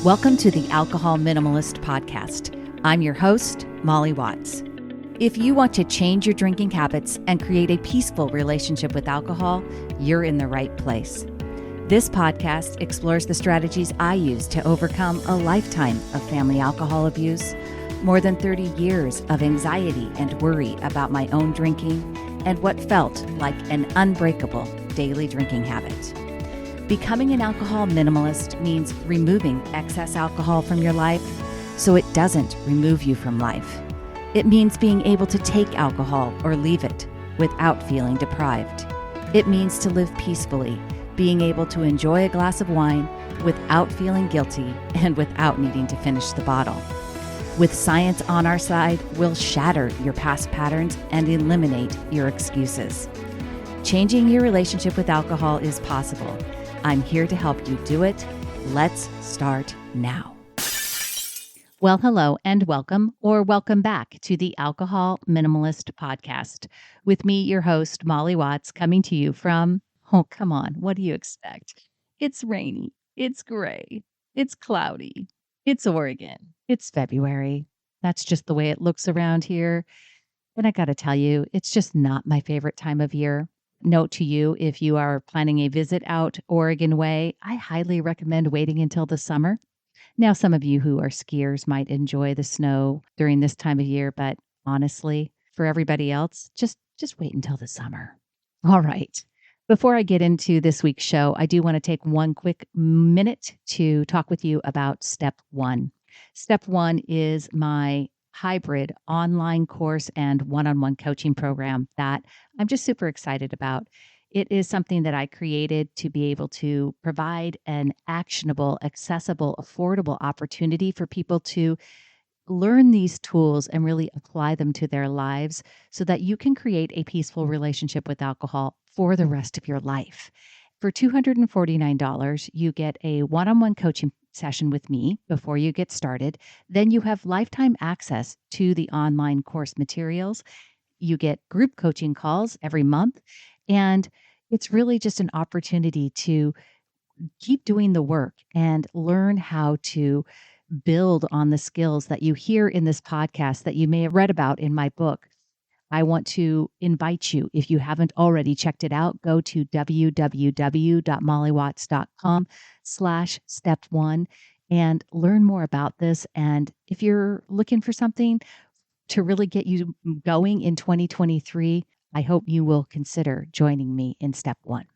Welcome to the Alcohol Minimalist Podcast. I'm your host, Molly Watts. If you want to change your drinking habits and create a peaceful relationship with alcohol, you're in the right place. This podcast explores the strategies I use to overcome a lifetime of family alcohol abuse, more than 30 years of anxiety and worry about my own drinking, and what felt like an unbreakable daily drinking habit. Becoming an alcohol minimalist means removing excess alcohol from your life so it doesn't remove you from life. It means being able to take alcohol or leave it without feeling deprived. It means to live peacefully, being able to enjoy a glass of wine without feeling guilty and without needing to finish the bottle. With science on our side, we'll shatter your past patterns and eliminate your excuses. Changing your relationship with alcohol is possible. I'm here to help you do it. Let's start now. Well, hello and welcome back to the Alcohol Minimalist Podcast. With me, your host, Molly Watts, coming to you from, oh, come on, what do you expect? It's rainy, it's gray, it's cloudy, it's Oregon, it's February. That's just the way it looks around here. And I got to tell you, it's just not my favorite time of year. Note to you, if you are planning a visit out Oregon way, I highly recommend waiting until the summer. Now, some of you who are skiers might enjoy the snow during this time of year, but honestly, for everybody else, just wait until the summer. All right. Before I get into this week's show, I do want to take one quick minute to talk with you about Step 1. Step 1 is my hybrid online course and one-on-one coaching program that I'm just super excited about. It is something that I created to be able to provide an actionable, accessible, affordable opportunity for people to learn these tools and really apply them to their lives so that you can create a peaceful relationship with alcohol for the rest of your life. For $249, you get a one-on-one coaching session with me before you get started. Then you have lifetime access to the online course materials. You get group coaching calls every month. And it's really just an opportunity to keep doing the work and learn how to build on the skills that you hear in this podcast that you may have read about in my book. I want to invite you, if you haven't already checked it out, go to www.mollywatts.com/step1 and learn more about this. And if you're looking for something to really get you going in 2023, I hope you will consider joining me in Step 1.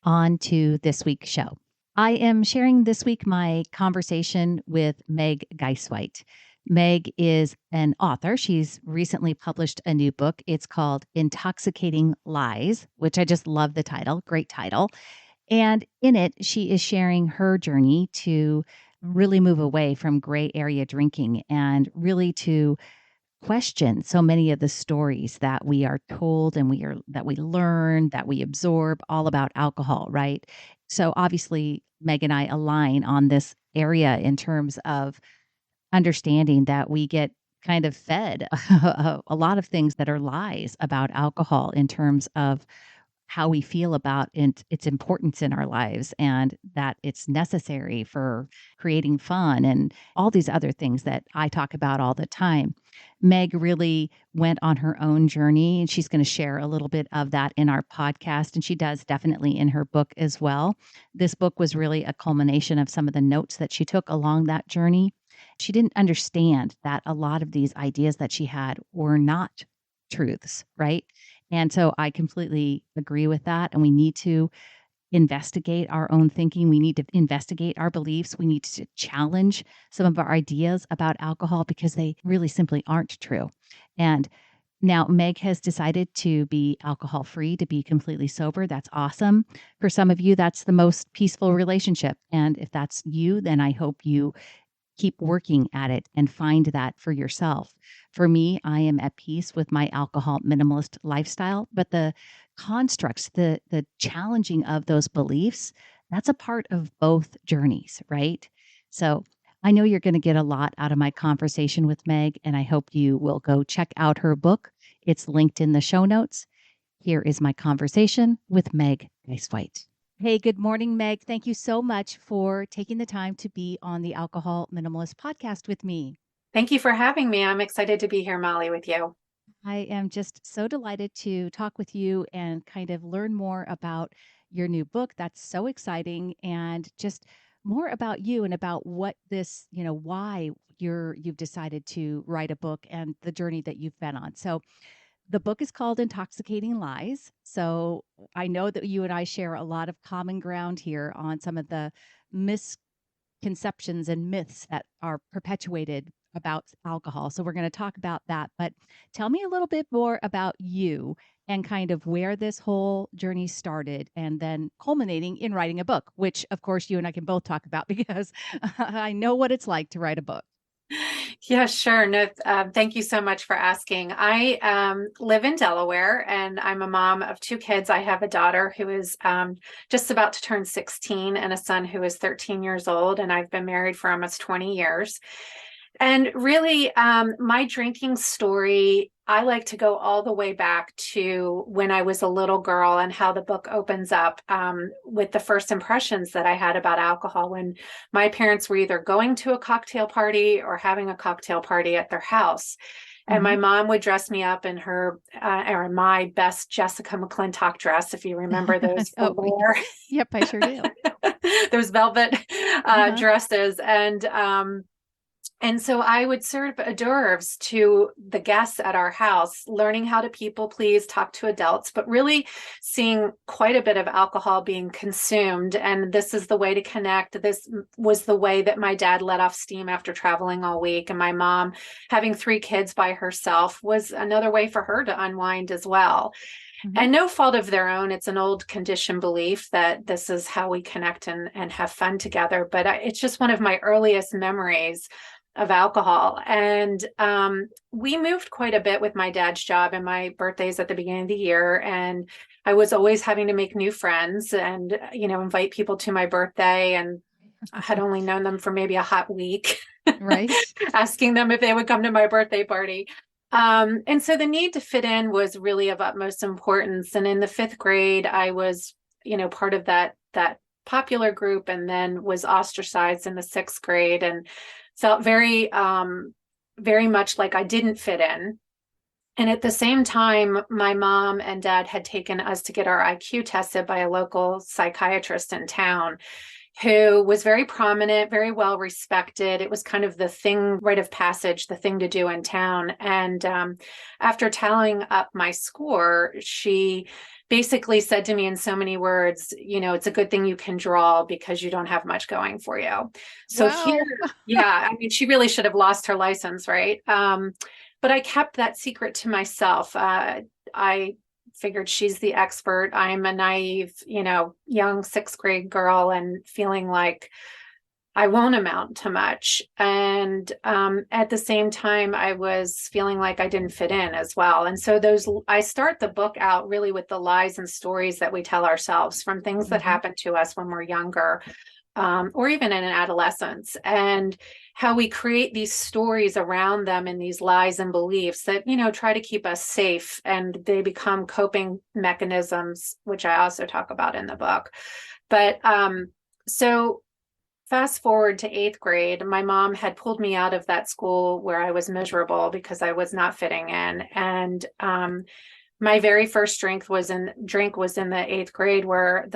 On to this week's show. I am sharing this week my conversation with Meg Geisewite. Meg is an author. She's recently published a new book. It's called Intoxicating Lies, which I just love the title. Great title. And in it, she is sharing her journey to really move away from gray area drinking and really to question so many of the stories that we are told and that we learn, that we absorb all about alcohol, right? So obviously, Meg and I align on this area in terms of understanding that we get kind of fed a lot of things that are lies about alcohol in terms of how we feel about its importance in our lives and that it's necessary for creating fun and all these other things that I talk about all the time. Meg really went on her own journey, and she's going to share a little bit of that in our podcast, and she does definitely in her book as well. This book was really a culmination of some of the notes that she took along that journey. She didn't understand that a lot of these ideas that she had were not truths, right? And so I completely agree with that. And we need to investigate our own thinking. We need to investigate our beliefs. We need to challenge some of our ideas about alcohol because they really simply aren't true. And now Meg has decided to be alcohol free, to be completely sober. That's awesome. For some of you, that's the most peaceful relationship. And if that's you, then I hope you keep working at it and find that for yourself. For me, I am at peace with my alcohol minimalist lifestyle, but the constructs, the challenging of those beliefs, that's a part of both journeys, right? So I know you're going to get a lot out of my conversation with Meg, and I hope you will go check out her book. It's linked in the show notes. Here is my conversation with Meg Geisewite. Hey, good morning, Meg. Thank you so much for taking the time to be on the Alcohol Minimalist podcast with me. Thank you for having me. I'm excited to be here, Molly, with you. I am just so delighted to talk with you and kind of learn more about your new book. That's so exciting. And just more about you and about what this, why you've decided to write a book and the journey that you've been on. So the book is called Intoxicating Lies. So I know that you and I share a lot of common ground here on some of the misconceptions and myths that are perpetuated about alcohol. So we're going to talk about that. But tell me a little bit more about you and kind of where this whole journey started and then culminating in writing a book, which of course you and I can both talk about because I know what it's like to write a book. Yeah, sure. No, thank you so much for asking. I live in Delaware and I'm a mom of two kids. I have a daughter who is just about to turn 16 and a son who is 13 years old. And I've been married for almost 20 years. And really, my drinking story, I like to go all the way back to when I was a little girl and how the book opens up with the first impressions that I had about alcohol when my parents were either going to a cocktail party or having a cocktail party at their house. And my Hmm. mom would dress me up in her or my best Jessica McClintock dress, if you remember those Oh, velour, yep, I sure do. those velvet Uh-huh. dresses. And so I would serve hors d'oeuvres to the guests at our house, learning how to people please, talk to adults, but really seeing quite a bit of alcohol being consumed. And this is the way to connect. This was the way that my dad let off steam after traveling all week. And my mom, having three kids by herself, was another way for her to unwind as well. Hmm. And no fault of their own. It's an old conditioned belief that this is how we connect and have fun together. But it's just one of my earliest memories of alcohol. And we moved quite a bit with my dad's job, and my birthday's at the beginning of the year. And I was always having to make new friends and, invite people to my birthday. And I had only known them for maybe a hot week, Right. asking them if they would come to my birthday party. And so the need to fit in was really of utmost importance. And in the fifth grade, I was, part of that popular group, and then was ostracized in the sixth grade and felt very much like I didn't fit in. And at the same time, my mom and dad had taken us to get our IQ tested by a local psychiatrist in town who was very prominent, very well respected. It was kind of the thing, rite of passage, the thing to do in town. And after tallying up my score, she basically said to me in so many words, it's a good thing you can draw because you don't have much going for you. So here, Wow. yeah, I mean, she really should have lost her license, right? But I kept that secret to myself. I figured she's the expert. I'm a naive, young sixth grade girl and feeling like I won't amount to much. And at the same time, I was feeling like I didn't fit in as well. And so I start the book out really with the lies and stories that we tell ourselves from things that Hmm. happen to us when we're younger, or even in adolescence, and how we create these stories around them and these lies and beliefs that, try to keep us safe. And they become coping mechanisms, which I also talk about in the book. But so fast forward to eighth grade, my mom had pulled me out of that school where I was miserable because I was not fitting in. And my very first drink was in the eighth grade, where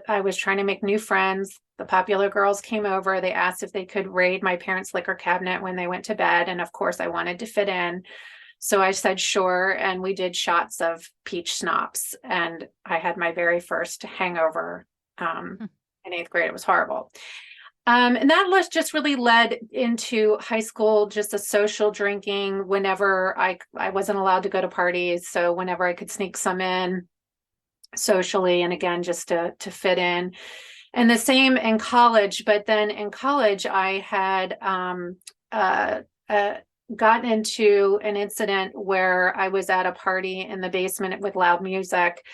I was trying to make new friends. The popular girls came over. They asked if they could raid my parents' liquor cabinet when they went to bed. And of course, I wanted to fit in. So I said, sure. And we did shots of peach schnapps. And I had my very first hangover in eighth grade. It was horrible. And that was just really led into high school, just a social drinking whenever I wasn't allowed to go to parties. So whenever I could sneak some in socially, and again, just to fit in. And the same in college. But then in college, I had uh, uh, gotten into an incident where I was at a party in the basement with loud music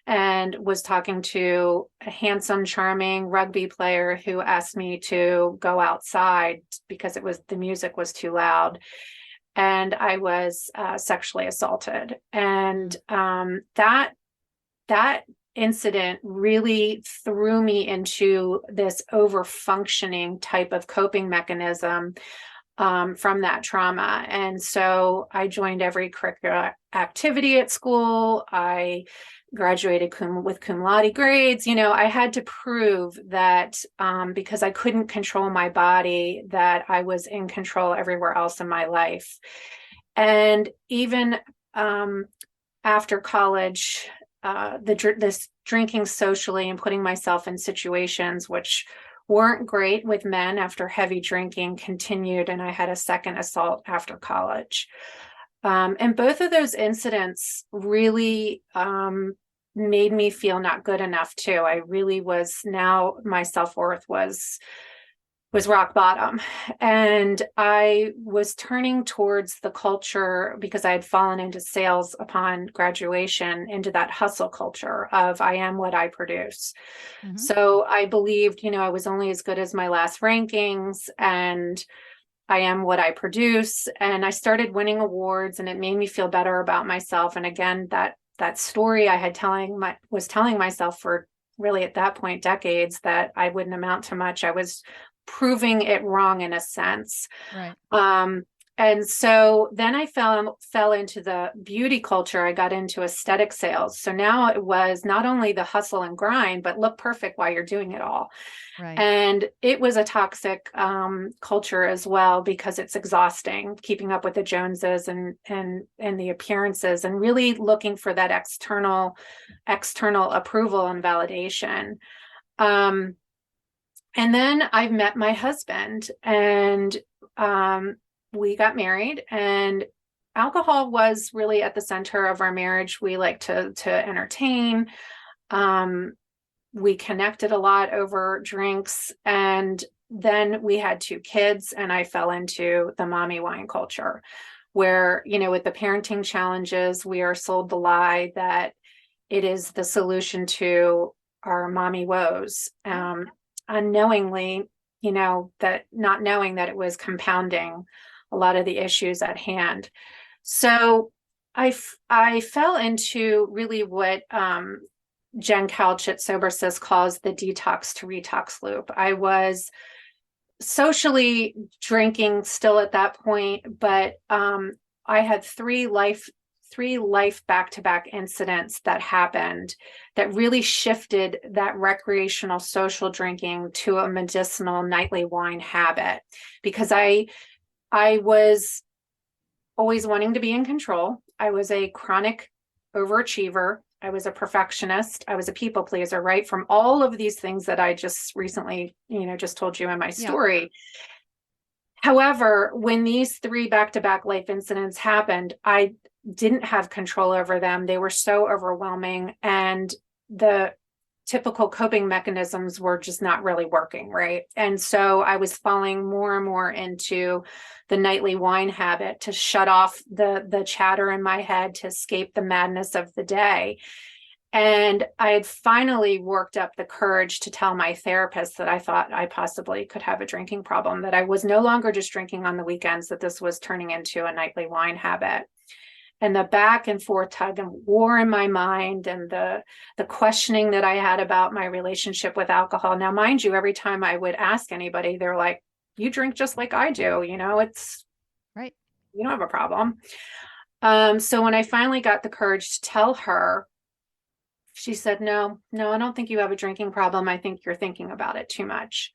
and was talking to a handsome, charming rugby player who asked me to go outside because the music was too loud. And I was sexually assaulted. And that incident really threw me into this over-functioning type of coping mechanism from that trauma. And so I joined every curricular activity at school. I graduated with cum laude grades. I had to prove that because I couldn't control my body, that I was in control everywhere else in my life. And even after college, this drinking socially and putting myself in situations which weren't great with men after heavy drinking continued, and I had a second assault after college. And both of those incidents really made me feel not good enough too. I really was, now my self-worth was rock bottom. And I was turning towards the culture, because I had fallen into sales upon graduation, into that hustle culture of I am what I produce. Mm-hmm. So I believed, I was only as good as my last rankings, and I am what I produce. And I started winning awards, and it made me feel better about myself. And again, that story I had was telling myself for really at that point decades, that I wouldn't amount to much. I was proving it wrong in a sense. Right. And so then I fell into the beauty culture. I got into aesthetic sales. So now it was not only the hustle and grind, but look perfect while you're doing it all. Right. And it was a toxic culture as well, because it's exhausting keeping up with the Joneses and the appearances, and really looking for that external approval and validation. And then I met my husband, and we got married, and alcohol was really at the center of our marriage. We like to entertain. We connected a lot over drinks, and then we had 2 kids, and I fell into the mommy wine culture, where, with the parenting challenges, we are sold the lie that it is the solution to our mommy woes. Unknowingly, that not knowing that it was compounding a lot of the issues at hand. So I fell into really what Jen Couch at SoberSys calls the detox to retox loop. I was socially drinking still at that point, but I had three life back-to-back incidents that happened that really shifted that recreational social drinking to a medicinal nightly wine habit, because I was always wanting to be in control. I was a chronic overachiever. I was a perfectionist. I was a people pleaser, right? From all of these things that I just recently, just told you in my story. Yeah. However, when these 3 back-to-back life incidents happened, I didn't have control over them. They were so overwhelming, and the typical coping mechanisms were just not really working, right? And so I was falling more and more into the nightly wine habit to shut off the chatter in my head, to escape the madness of the day. And I had finally worked up the courage to tell my therapist that I thought I possibly could have a drinking problem, that I was no longer just drinking on the weekends, that this was turning into a nightly wine habit. And the back and forth tug and war in my mind, and the questioning that I had about my relationship with alcohol. Now, mind you, every time I would ask anybody, they're like, you drink just like I do. It's right. You don't have a problem. So when I finally got the courage to tell her, she said, no, I don't think you have a drinking problem. I think you're thinking about it too much.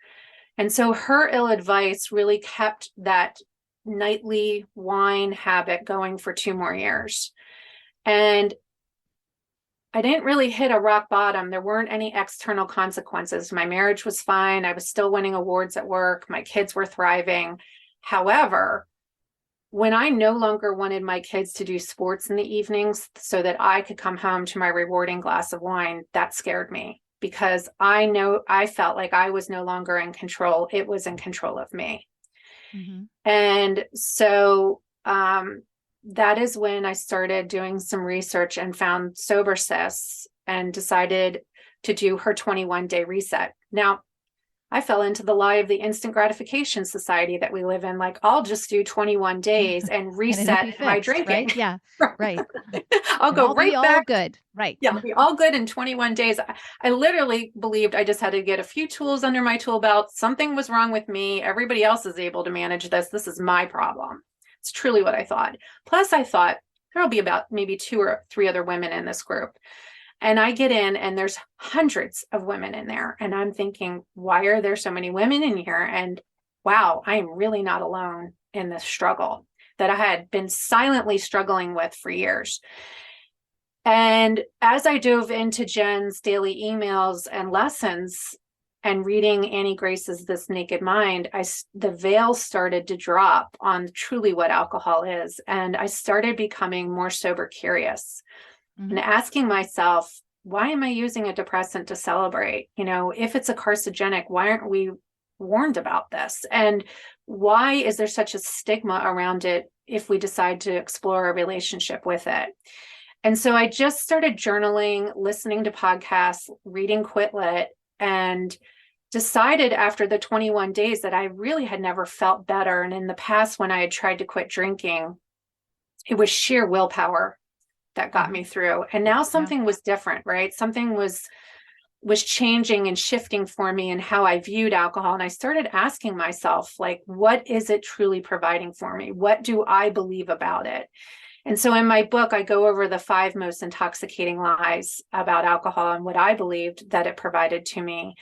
And so her ill advice really kept that nightly wine habit going for 2 more years. And I didn't really hit a rock bottom. There weren't any external consequences. My marriage was fine. I was still winning awards at work. My kids were thriving. However, when I no longer wanted my kids to do sports in the evenings so that I could come home to my rewarding glass of wine, that scared me, because I felt like I was no longer in control. It was in control of me. Mm-hmm. And so that is when I started doing some research and found SoberSys and decided to do her 21-day reset. Now, I fell into the lie of the instant gratification society that we live in. Like, I'll just do 21 days and And it'll be reset my fixed, right? drinking. Yeah, right. I'll And go I'll be right all back. good. Right. Yeah, I'll be all good in 21 days. I literally believed I just had to get a few tools under my tool belt. Something was wrong with me. Everybody else is able to manage this. This is my problem. It's truly what I thought. Plus, I thought there'll be about maybe 2 or 3 other women in this group. And I get in and there's hundreds of women in there. And I'm thinking, why are there so many women in here? And wow, I am really not alone in this struggle that I had been silently struggling with for years. And as I dove into Jen's daily emails and lessons and reading Annie Grace's This Naked Mind, the veil started to drop on truly what alcohol is. And I started becoming more sober curious and asking myself, why am I using a depressant to celebrate? If it's a carcinogenic, why aren't we warned about this? And why is there such a stigma around it if we decide to explore a relationship with it? And so I just started journaling, listening to podcasts, reading Quit Lit, and decided after the 21 days that I really had never felt better. And in the past, when I had tried to quit drinking, it was sheer willpower that got me through. And now something was different, right? Something was changing and shifting for me in how I viewed alcohol. And I started asking myself, like, what is it truly providing for me? What do I believe about it? And so in my book, I go over the 5 most intoxicating lies about alcohol and what I believed that it provided to me.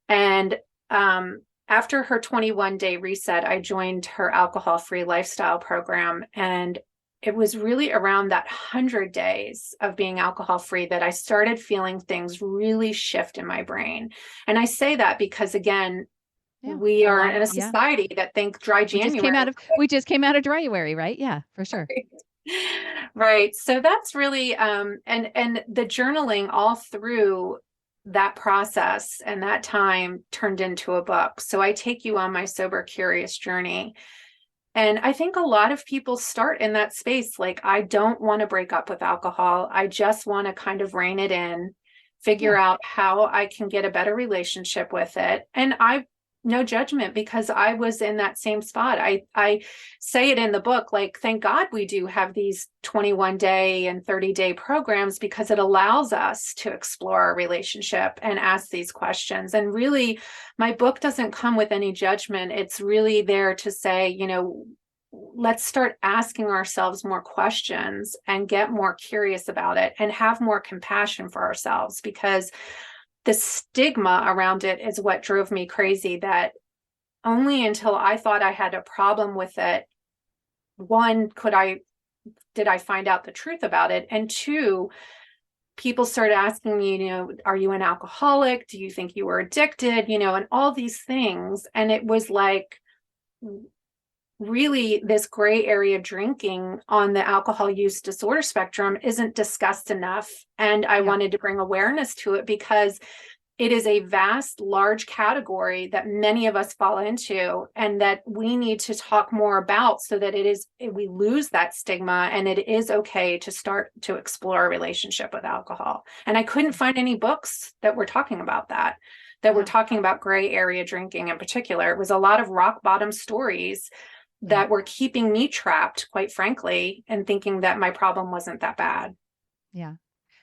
And after her 21-day reset, I joined her alcohol-free lifestyle program. And it was really around that 100 days of being alcohol-free that I started feeling things really shift in my brain. And I say that because, again, we are in a society that think dry January. We just came out of Dryuary, right? Yeah, for sure. Right. So that's really and the journaling all through that process and that time turned into a book. So I take you on my sober curious journey. And I think a lot of people start in that space. Like, I don't want to break up with alcohol. I just want to kind of rein it in, figure out how I can get a better relationship with it. And no judgment, because I was in that same spot. I say it in the book, like, thank God we do have these 21-day and 30-day programs, because it allows us to explore our relationship and ask these questions. And really, my book doesn't come with any judgment. It's really there to say, let's start asking ourselves more questions and get more curious about it and have more compassion for ourselves, because the stigma around it is what drove me crazy. That only until I thought I had a problem with it, one, did I find out the truth about it? And two, people started asking me, are you an alcoholic? Do you think you were addicted? And all these things. And it was like, really, this gray area drinking on the alcohol use disorder spectrum isn't discussed enough. And I wanted to bring awareness to it, because it is a vast, large category that many of us fall into, and that we need to talk more about, so that we lose that stigma and it is okay to start to explore a relationship with alcohol. And I couldn't find any books that were talking about that were talking about gray area drinking in particular. It was a lot of rock bottom stories that were keeping me trapped, quite frankly, and thinking that my problem wasn't that bad. Yeah.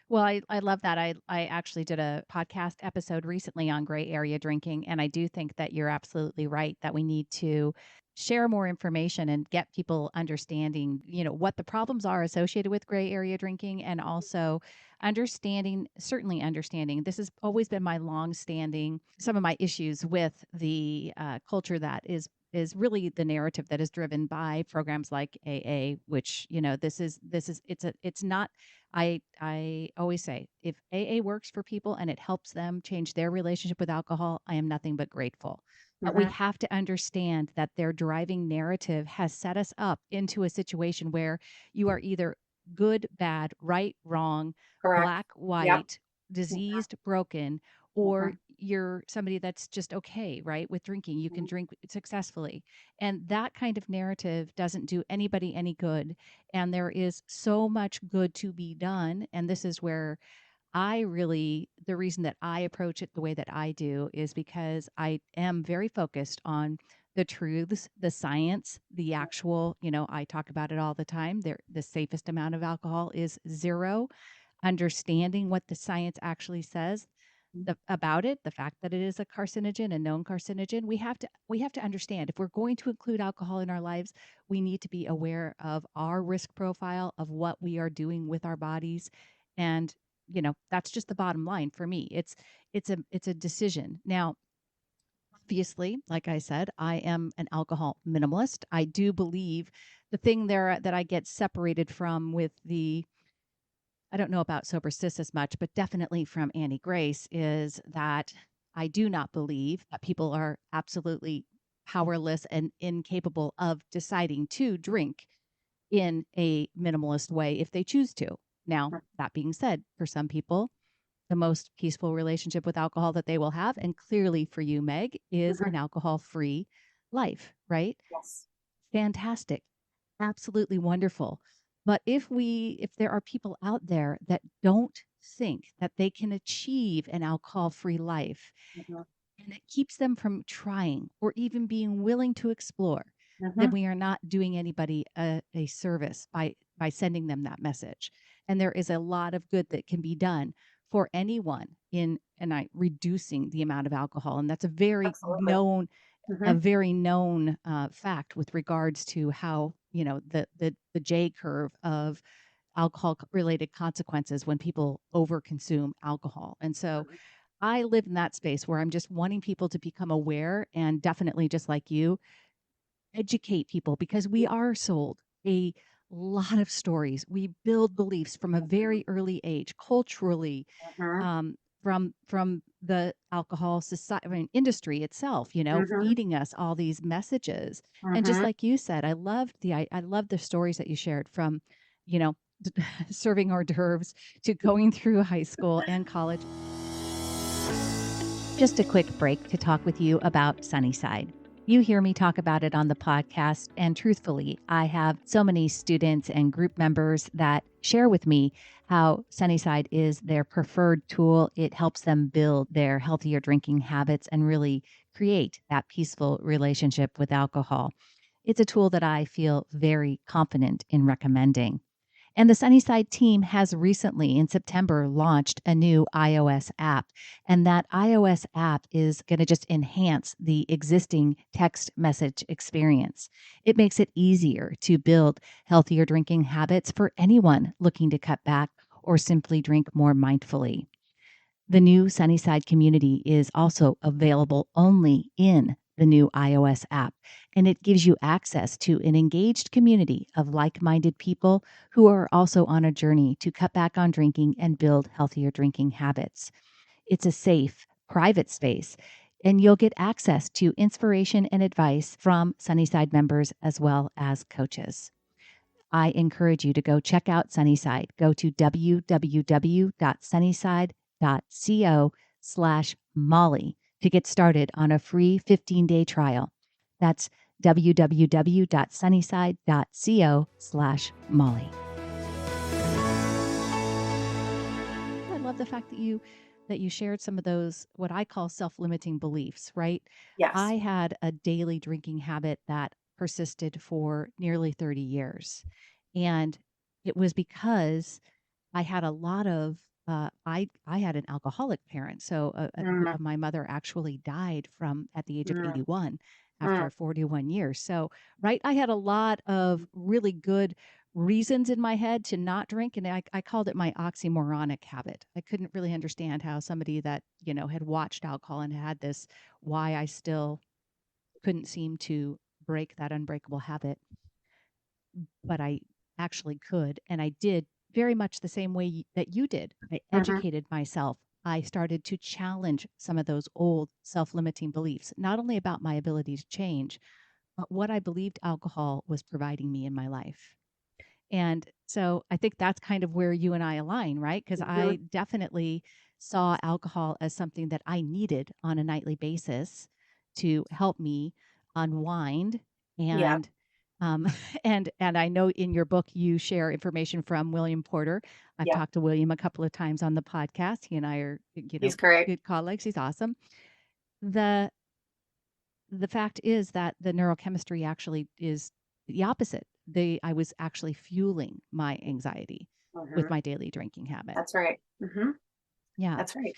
Well, I love that. I actually did a podcast episode recently on gray area drinking, and I do think that you're absolutely right that we need to share more information and get people understanding, what the problems are associated with gray area drinking, and also certainly understanding. This has always been my long-standing, some of my issues with the culture that is really the narrative that is driven by programs like AA, which, it's not. I always say, if AA works for people and it helps them change their relationship with alcohol, I am nothing but grateful. But we have to understand that their driving narrative has set us up into a situation where you are either good, bad, right, wrong, Correct. black, white, diseased, broken, or you're somebody that's just okay, right, with drinking. You can drink successfully. And that kind of narrative doesn't do anybody any good. And there is so much good to be done. And this is where the reason that I approach it the way that I do is because I am very focused on the truths, the science, the actual, I talk about it all the time. The safest amount of alcohol is zero. Understanding what the science actually says about it, the fact that it is a carcinogen, a known carcinogen, we have to understand if we're going to include alcohol in our lives, we need to be aware of our risk profile of what we are doing with our bodies, and that's just the bottom line for me. It's a decision. Now, obviously, like I said, I am an alcohol minimalist. I do believe the thing there that I get separated from with the I don't know about Sober Sis as much, but definitely from Annie Grace is that I do not believe that people are absolutely powerless and incapable of deciding to drink in a minimalist way if they choose to. Now, that being said, for some people, the most peaceful relationship with alcohol that they will have, and clearly for you, Meg, is an Mhm. alcohol free life, right? Yes. Fantastic. Absolutely wonderful. But if there are people out there that don't think that they can achieve an alcohol-free life, Mhm. and it keeps them from trying or even being willing to explore, then Mhm. we are not doing anybody a service by sending them that message. And there is a lot of good that can be done for anyone in and I reducing the amount of alcohol. And that's Absolutely. a Mhm. very known fact with regards to how the J curve of alcohol related consequences when people overconsume alcohol. And so I live in that space where I'm just wanting people to become aware and definitely just like you, educate people because we are sold a lot of stories. We build beliefs from a very early age, culturally, Mhm. um, from the alcohol society, I mean, industry itself, Mhm. feeding us all these messages. And just Mhm. like you said, I loved the stories that you shared from, you know, serving hors d'oeuvres to going through high school and college. Just a quick break to talk with you about Sunnyside. You hear me talk about it on the podcast, and truthfully, I have so many students and group members that share with me how Sunnyside is their preferred tool. It helps them build their healthier drinking habits and really create that peaceful relationship with alcohol. It's a tool that I feel very confident in recommending. And the Sunnyside team has recently, in September, launched a new iOS app. And that iOS app is going to just enhance the existing text message experience. It makes it easier to build healthier drinking habits for anyone looking to cut back or simply drink more mindfully. The new Sunnyside community is also available only in the new iOS app, and it gives you access to an engaged community of like minded people who are also on a journey to cut back on drinking and build healthier drinking habits. It's a safe, private space, and you'll get access to inspiration and advice from Sunnyside members as well as coaches. I encourage you to go check out Sunnyside. Go to www.sunnyside.co/Molly to get started on a free 15-day trial. That's www.sunnyside.co/Molly. I love the fact that you shared some of those what I call self-limiting beliefs, right? Yes. I had a daily drinking habit that persisted for nearly 30 years. And it was because I had a lot of I had an alcoholic parent. So Mm. my mother actually died from at the age of Mm. 81 Mm. after 41 years. So, right, I had a lot of really good reasons in my head to not drink, and I called it my oxymoronic habit. I couldn't really understand how somebody that, had watched alcohol and had this why I still couldn't seem to break that unbreakable habit, but I actually could. And I did very much the same way that you did. I Mhm. educated myself. I started to challenge some of those old self limiting beliefs, not only about my ability to change, but what I believed alcohol was providing me in my life. And so I think that's kind of where you and I align, right? Because Mhm. I definitely saw alcohol as something that I needed on a nightly basis to help me unwind Yeah. and Um, and I know in your book you share information from William Porter. I've Yeah, talked to William a couple of times on the podcast. He and I are, he's great. good colleagues. He's awesome. The the fact is that the neurochemistry actually is the opposite. I was actually fueling my anxiety with Hmm. my daily drinking habit. That's right. Yeah. That's right.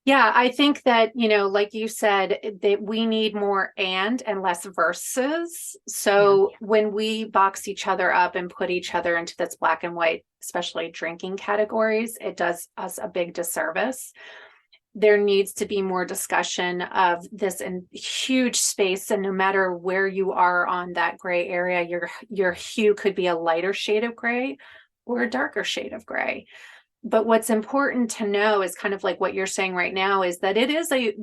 Yeah, I think that, like you said, that we need more and less versus. Yeah. So when we box each other up and put each other into this black and white, especially drinking categories, it does us a big disservice. There needs to be more discussion of this in huge space. And no matter where you are on that gray area, your hue could be a lighter shade of gray or a darker shade of gray. But what's important to know is kind of like what you're saying right now is that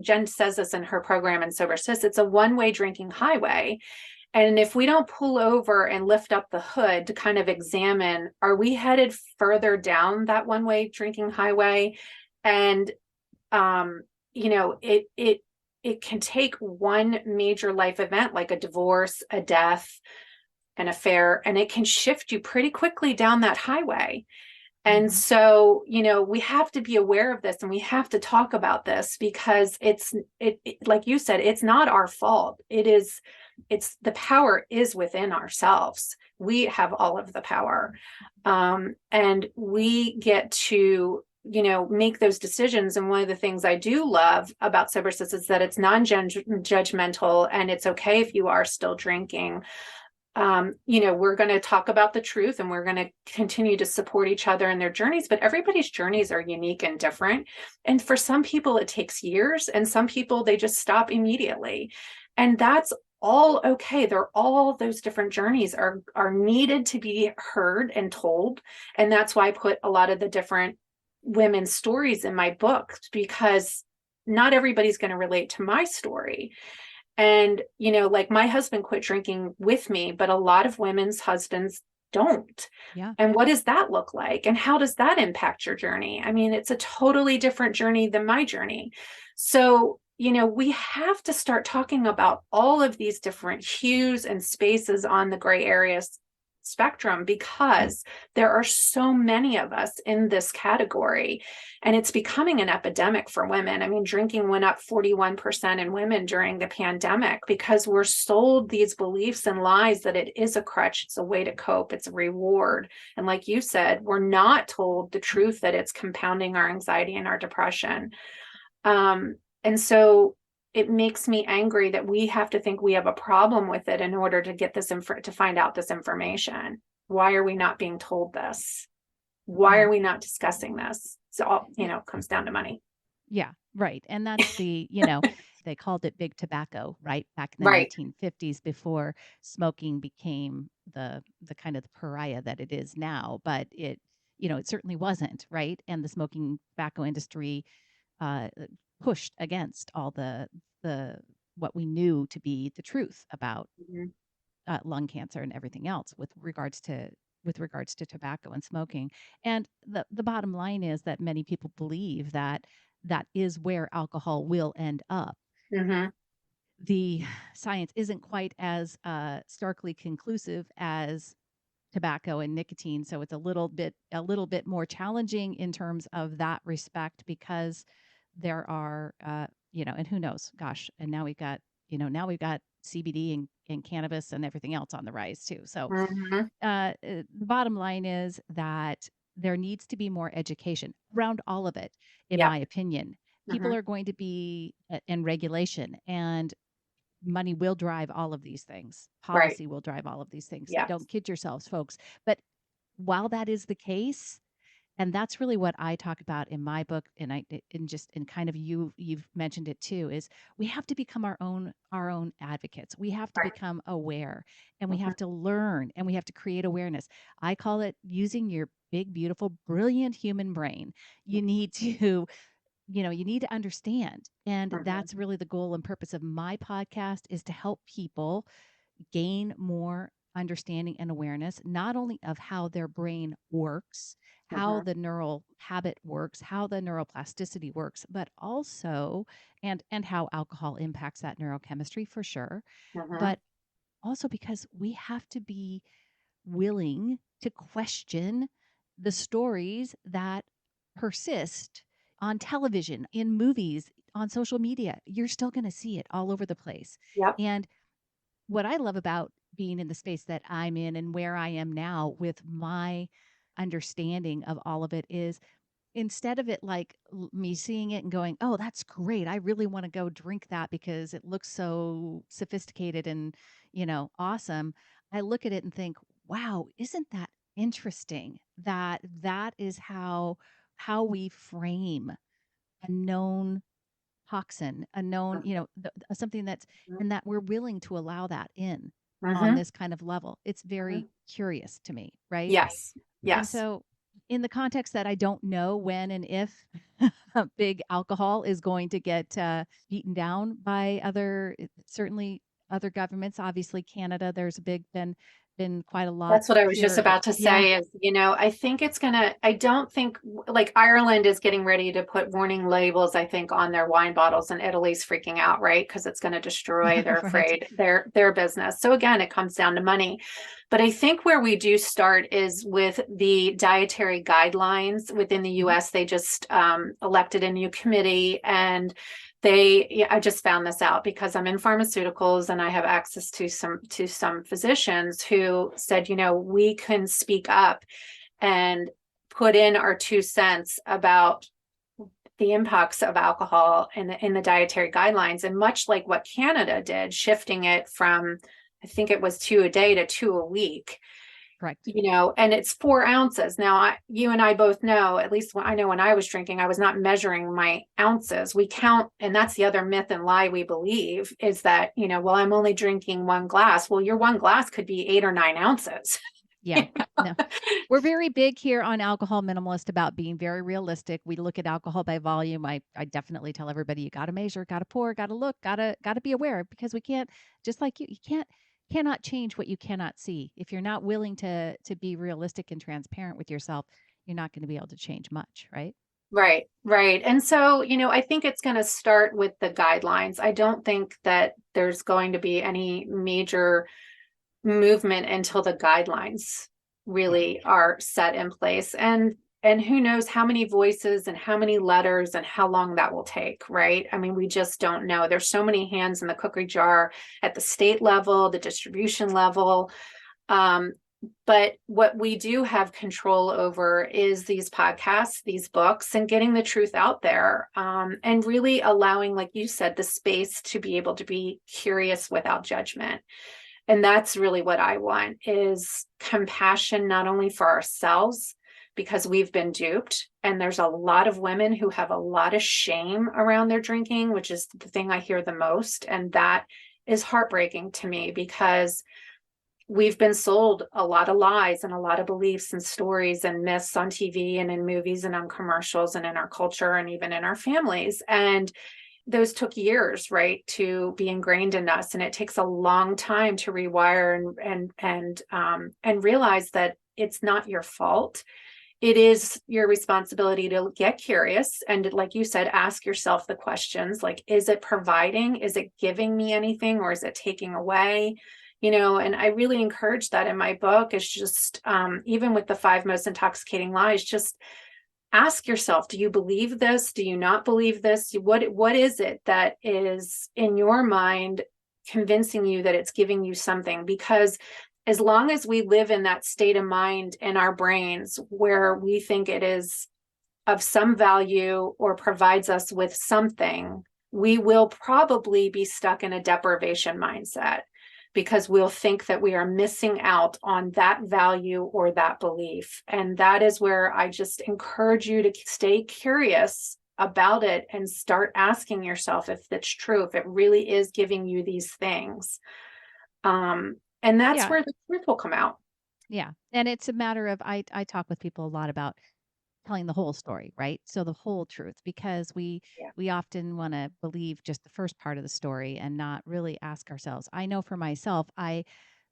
Jen says this in her program in Sober Sis, it's a one-way drinking highway. And if we don't pull over and lift up the hood to kind of examine, are we headed further down that one-way drinking highway? And, it can take one major life event like a divorce, a death, an affair, and it can shift you pretty quickly down that highway. And Mm-hmm. so, we have to be aware of this and we have to talk about this because like you said, it's not our fault. It's the power is within ourselves. We have all of the power. And we get to, make those decisions. And one of the things I do love about Sober Sis is that it's non-judgmental and it's okay if you are still drinking. We're going to talk about the truth and we're going to continue to support each other in their journeys, but everybody's journeys are unique and different. And for some people, it takes years, and some people, they just stop immediately. And that's all okay. Those different journeys are needed to be heard and told. And that's why I put a lot of the different women's stories in my book, because not everybody's going to relate to my story. And, like my husband quit drinking with me, but a lot of women's husbands don't. Yeah. And what does that look like? And how does that impact your journey? I mean, it's a totally different journey than my journey. So, we have to start talking about all of these different hues and spaces on the gray areas spectrum, because there are so many of us in this category, and it's becoming an epidemic for women. I mean, drinking went up 41% in women during the pandemic because we're sold these beliefs and lies that it is a crutch, it's a way to cope, it's a reward. And like you said, we're not told the truth that it's compounding our anxiety and our depression. And so it makes me angry that we have to think we have a problem with it in order to get to find out this information. Why are we not being told this? Why Yeah. are we not discussing this? So all, comes down to money. Yeah, right. And that's they called it big tobacco, right? Back in the Right. 1950s, before smoking became the kind of the pariah that it is now. But it certainly wasn't, right? And the smoking tobacco industry uh, pushed against all the what we knew to be the truth about Mhm. lung cancer and everything else with regards to tobacco and smoking. And the bottom line is that many people believe that that is where alcohol will end up. Mhm. The science isn't quite as starkly conclusive as tobacco and nicotine, so it's a little bit more challenging in terms of that respect, because there are and who knows, gosh, and now we've got CBD and cannabis and everything else on the rise too. So Mhm. the bottom line is that there needs to be more education around all of it, in Yeah. my opinion. People Mhm. are going to be in regulation, and money will drive all of these things. Right. Policy will drive all of these things. Yeah. Don't kid yourselves, folks. But while that is the case, and that's really what I talk about in my book, and kind of you've mentioned it too, is we have to become our own advocates. We have to Right. become aware, and we Mhm. have to learn, and we have to create awareness. I call it using your big, beautiful, brilliant human brain. You need to you need to understand, and Mhm. that's really the goal and purpose of my podcast, is to help people gain more understanding and awareness, not only of how their brain works, how Mhm. the neural habit works, how the neuroplasticity works, but also and how alcohol impacts that neurochemistry for sure, Mhm. but also because we have to be willing to question the stories that persist on television, in movies, on social media. You're still going to see it all over the place. Yep. And what I love about being in the space that I'm in and where I am now with my understanding of all of it is, instead of it like me seeing it and going, oh, that's great, I really want to go drink that because it looks so sophisticated and, awesome. I look at it and think, wow, isn't that interesting that that is how we frame a known toxin, a known, something that's, and that we're willing to allow that in on Mm-hmm. this kind of level. It's very curious to me, right? Yes. And Yes. so, in the context that I don't know when and if big alcohol is going to get beaten down by certainly other governments. Obviously, Canada, there's been quite a lot That's what I was just here. about to Yeah, say is, I think I don't think like Ireland is getting ready to put warning labels, I think, on their wine bottles, and Italy's freaking out, right? Because it's going to destroy, they're right. afraid, their business. So again, it comes down to money. But I think where we do start is with the dietary guidelines within the Mhm. US. They just elected a new committee, and I just found this out because I'm in pharmaceuticals and I have access to some physicians who said, we can speak up and put in our 2 cents about the impacts of alcohol in the dietary guidelines. And much like what Canada did, shifting it from, I think it was 2 a day to 2 a week, Correct. and it's 4 ounces. Now, you and I both know, at least I know when I was drinking, I was not measuring my ounces. We count, and that's the other myth and lie we believe is that, well, I'm only drinking 1 glass. Well, your 1 glass could be 8 or 9 ounces. Yeah. No. We're very big here on Alcohol Minimalist about being very realistic. We look at alcohol by volume. I definitely tell everybody, you got to measure, got to pour, got to look, got to be aware, because we can't, just like you cannot change what you cannot see. If you're not willing to be realistic and transparent with yourself, you're not going to be able to change much, right? Right, right. And so, I think it's going to start with the guidelines. I don't think that there's going to be any major movement until the guidelines Yeah. really are set in place. And who knows how many voices and how many letters and how long that will take, right? I mean, we just don't know. There's so many hands in the cookie jar at the state level, the distribution level. Um, but what we do have control over is these podcasts, these books, and getting the truth out there, and really allowing, like you said, the space to be able to be curious without judgment. And that's really what I want, is compassion, not only for ourselves, because we've been duped. And there's a lot of women who have a lot of shame around their drinking, which is the thing I hear the most. And that is heartbreaking to me, because we've been sold a lot of lies and a lot of beliefs and stories and myths on TV and in movies and on commercials and in our culture and even in our families. And those took years, right, to be ingrained in us. And it takes a long time to rewire and realize that it's not your fault. It is your responsibility to get curious. And like you said, ask yourself the questions like, is it providing? Is it giving me anything, or is it taking away? And I really encourage that in my book. Is just, even with the 5 most intoxicating lies, just ask yourself, do you believe this? Do you not believe this? What is it that is in your mind convincing you that it's giving you something? Because as long as we live in that state of mind in our brains where we think it is of some value or provides us with something, we will probably be stuck in a deprivation mindset, because we'll think that we are missing out on that value or that belief. And that is where I just encourage you to stay curious about it and start asking yourself if it's true, if it really is giving you these things. And that's Yeah. where the truth will come out. Yeah. And it's a matter of, I talk with people a lot about telling the whole story, right? So the whole truth, because Yeah. we often want to believe just the first part of the story and not really ask ourselves. I know for myself, I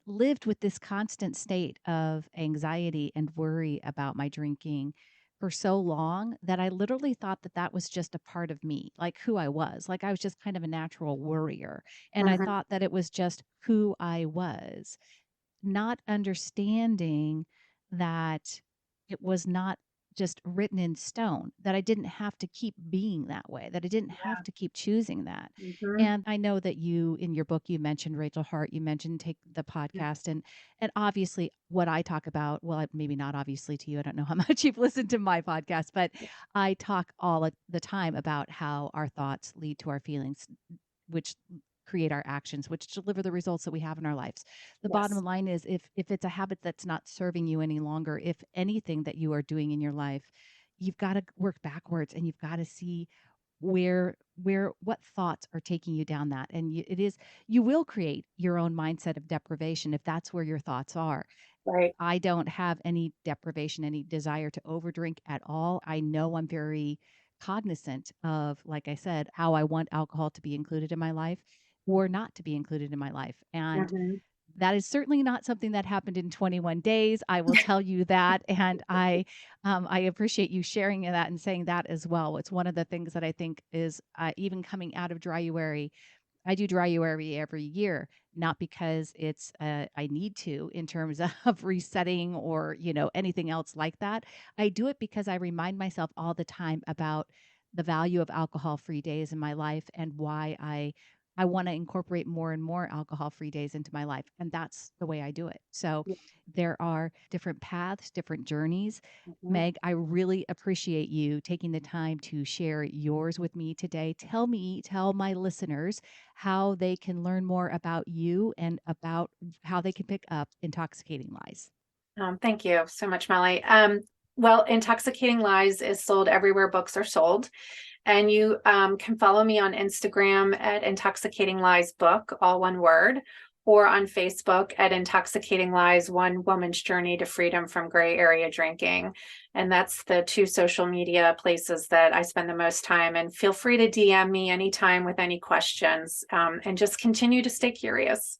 lived with this constant state of anxiety and worry about my drinking for so long that I literally thought that that was just a part of me, like who I was. Like I was just kind of a natural worrier. And I Mhm. thought that it was just who I was, not understanding that it was not just written in stone, that I didn't have to keep being that way, that I didn't have to keep choosing that. Mhm. And I know that you, in your book, you mentioned Rachel Hart, you mentioned Take the Yeah. podcast, and obviously what I talk about, well, maybe not obviously to you, I don't know how much you've listened to my podcast, but I talk all the time about how our thoughts lead to our feelings, which create our actions, which deliver the results that we have in our lives. The bottom Yes. line is if it's a habit that's not serving you any longer, if anything that you are doing in your life, you've got to work backwards and you've got to see what thoughts are taking you down that. And you will create your own mindset of deprivation if that's where your thoughts are. Right. I don't have any deprivation, any desire to overdrink at all. I know I'm very cognizant of, like I said, how I want alcohol to be included in my life or not to be included in my life. And Mhm. that is certainly not something that happened in 21 days. I will tell you that. And I appreciate you sharing that and saying that as well. It's one of the things that I think is even coming out of Dryuary. I do Dryuary every year, not because it's I need to in terms of resetting or anything else like that. I do it because I remind myself all the time about the value of alcohol-free days in my life and why I want to incorporate more and more alcohol-free days into my life, and that's the way I do it. So Yeah. there are different paths, different journeys. Mhm. Meg, I really appreciate you taking the time to share yours with me today. Tell my listeners how they can learn more about you and about how they can pick up Intoxicating Lies. Thank you so much, Molly. Well, Intoxicating Lies is sold everywhere books are sold. And you can follow me on Instagram at Intoxicating Lies Book, all one word, or on Facebook at Intoxicating Lies, One Woman's Journey to Freedom from Gray Area Drinking. And that's the two social media places that I spend the most time. And feel free to DM me anytime with any questions, and just continue to stay curious.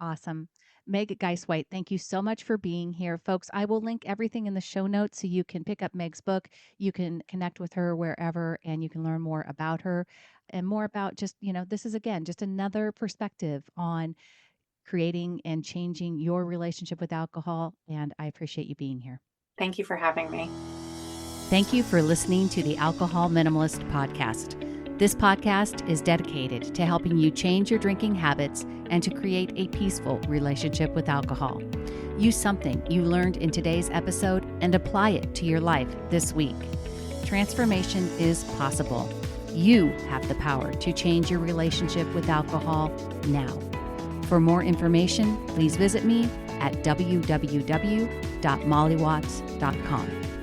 Awesome. Meg Geisewite, thank you so much for being here. Folks, I will link everything in the show notes so you can pick up Meg's book. You can connect with her wherever and you can learn more about her and more about just, this is again, just another perspective on creating and changing your relationship with alcohol. And I appreciate you being here. Thank you for having me. Thank you for listening to the Alcohol Minimalist Podcast. This podcast is dedicated to helping you change your drinking habits and to create a peaceful relationship with alcohol. Use something you learned in today's episode and apply it to your life this week. Transformation is possible. You have the power to change your relationship with alcohol now. For more information, please visit me at www.mollywatts.com.